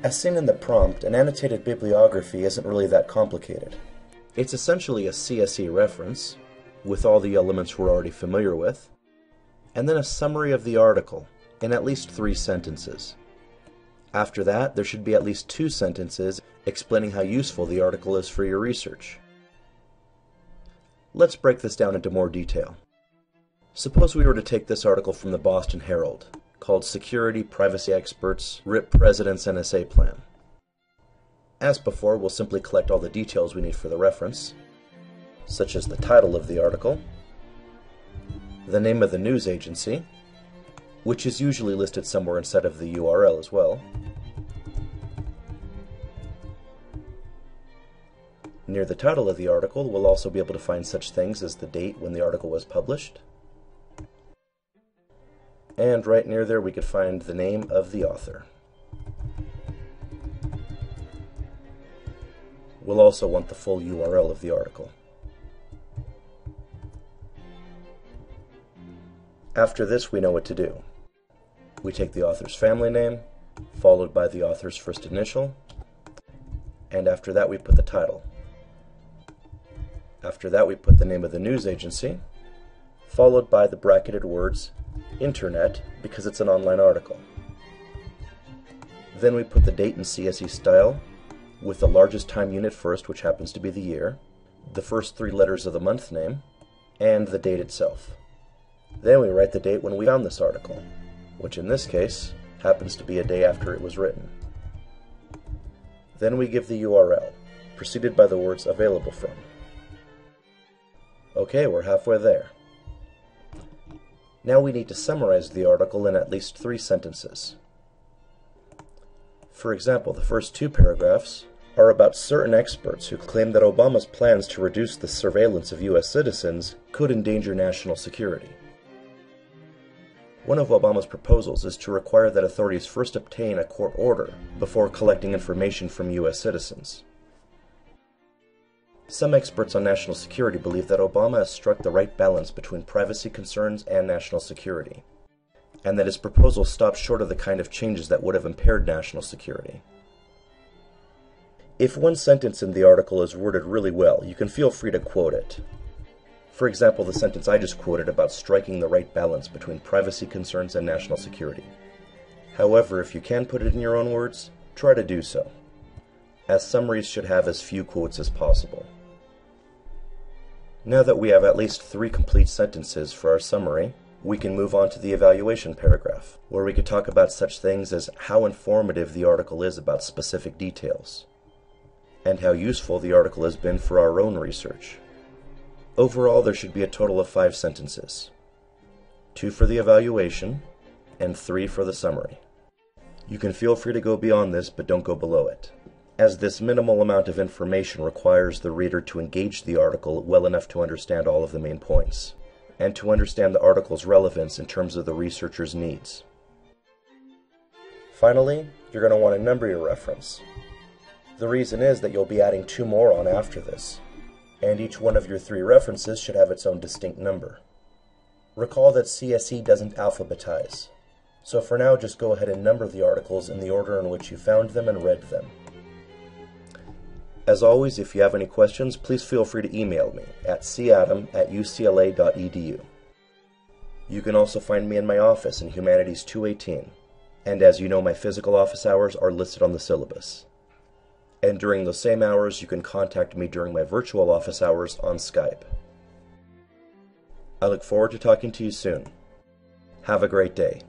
As seen in the prompt, an annotated bibliography isn't really that complicated. It's essentially a CSE reference, with all the elements we're already familiar with, and then a summary of the article in at least 3 sentences. After that, there should be at least 2 sentences explaining how useful the article is for your research. Let's break this down into more detail. Suppose we were to take this article from the Boston Herald, called Security Privacy Experts Rip President's NSA Plan. As before, we'll simply collect all the details we need for the reference, such as the title of the article, the name of the news agency, which is usually listed somewhere inside of the URL as well, near the title of the article, we'll also be able to find such things as the date when the article was published, and right near there we could find the name of the author. We'll also want the full URL of the article. After this, we know what to do. We take the author's family name, followed by the author's first initial, and after that we put the title. After that we put the name of the news agency, followed by the bracketed words Internet, because it's an online article. Then we put the date in CSE style, with the largest time unit first, which happens to be the year, the first 3 letters of the month name, and the date itself. Then we write the date when we found this article, which in this case happens to be a day after it was written. Then we give the URL, preceded by the words available from. Okay, we're halfway there. Now we need to summarize the article in at least 3 sentences. For example, the first 2 paragraphs are about certain experts who claim that Obama's plans to reduce the surveillance of U.S. citizens could endanger national security. One of Obama's proposals is to require that authorities first obtain a court order before collecting information from U.S. citizens. Some experts on national security believe that Obama has struck the right balance between privacy concerns and national security, and that his proposal stops short of the kind of changes that would have impaired national security. If one sentence in the article is worded really well, you can feel free to quote it. For example, the sentence I just quoted about striking the right balance between privacy concerns and national security. However, if you can put it in your own words, try to do so, as summaries should have as few quotes as possible. Now that we have at least 3 complete sentences for our summary, we can move on to the evaluation paragraph, where we could talk about such things as how informative the article is about specific details, and how useful the article has been for our own research. Overall, there should be a total of 5 sentences, 2 for the evaluation, and 3 for the summary. You can feel free to go beyond this, but don't go below it, as this minimal amount of information requires the reader to engage the article well enough to understand all of the main points, and to understand the article's relevance in terms of the researcher's needs. Finally, you're going to want to number your reference. The reason is that you'll be adding 2 more on after this, and each one of your 3 references should have its own distinct number. Recall that CSE doesn't alphabetize, so for now just go ahead and number the articles in the order in which you found them and read them. As always, if you have any questions, please feel free to email me at cadam@ucla.edu. You can also find me in my office in Humanities 218, and as you know, my physical office hours are listed on the syllabus. And during those same hours, you can contact me during my virtual office hours on Skype. I look forward to talking to you soon. Have a great day.